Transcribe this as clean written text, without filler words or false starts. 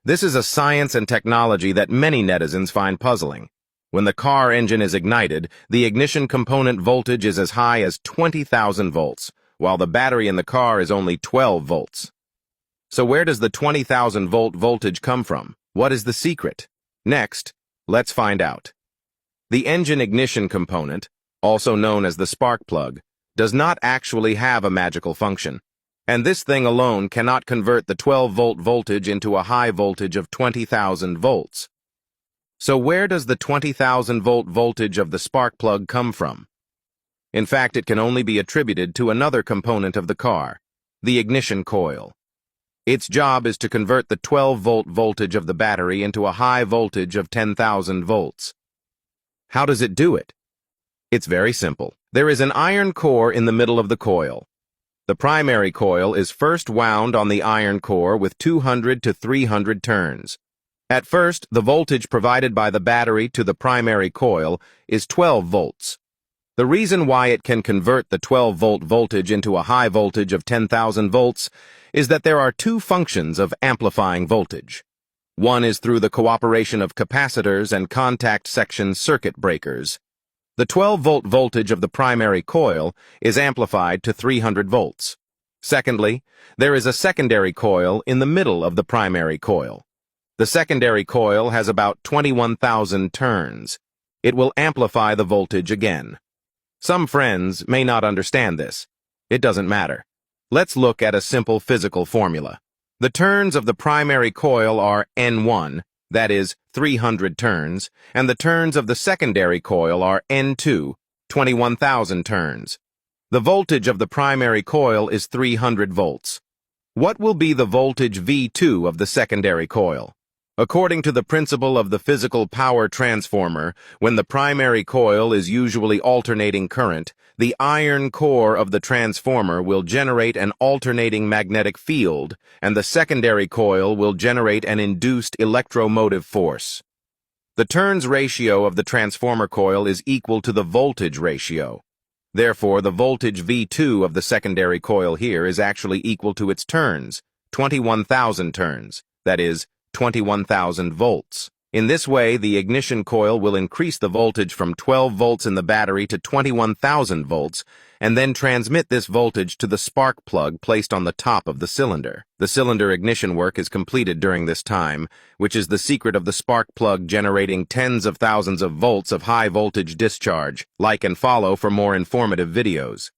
This is a science and technology that many netizens find puzzling. When the car engine is ignited, the ignition component voltage is as high as 20,000 volts, while the battery in the car is only 12 volts. So where does the 20,000 volt voltage come from? What is the secret? Next, let's find out. The engine ignition component, also known as the spark plug, does not actually have a magical function. And this thing alone cannot convert the 12-volt voltage into a high voltage of 20,000 volts. So where does the 20,000-volt voltage of the spark plug come from? In fact, it can only be attributed to another component of the car, the ignition coil. Its job is to convert the 12-volt voltage of the battery into a high voltage of 10,000 volts. How does it do it? It's very simple. There is an iron core in the middle of the coil. The primary coil is first wound on the iron core with 200 to 300 turns. At first, the voltage provided by the battery to the primary coil is 12 volts. The reason why it can convert the 12-volt voltage into a high voltage of 10,000 volts is that there are two functions of amplifying voltage. One is through the cooperation of capacitors and contact section circuit breakers. The 12-volt voltage of the primary coil is amplified to 300 volts. Secondly, there is a secondary coil in the middle of the primary coil. The secondary coil has about 21,000 turns. It will amplify the voltage again. Some friends may not understand this. It doesn't matter. Let's look at a simple physical formula. The turns of the primary coil are N1, that is, 300 turns, and the turns of the secondary coil are N2, 21,000 turns. The voltage of the primary coil is 300 volts. What will be the voltage V2 of the secondary coil? According to the principle of the physical power transformer, when the primary coil is usually alternating current, the iron core of the transformer will generate an alternating magnetic field, and the secondary coil will generate an induced electromotive force. The turns ratio of the transformer coil is equal to the voltage ratio. Therefore, the voltage V2 of the secondary coil here is actually equal to its turns, 21,000 turns, that is, 21,000 volts. In this way, the ignition coil will increase the voltage from 12 volts in the battery to 21,000 volts, and then transmit this voltage to the spark plug placed on the top of the cylinder. The cylinder ignition work is completed during this time, which is the secret of the spark plug generating tens of thousands of volts of high voltage discharge. Like and follow for more informative videos.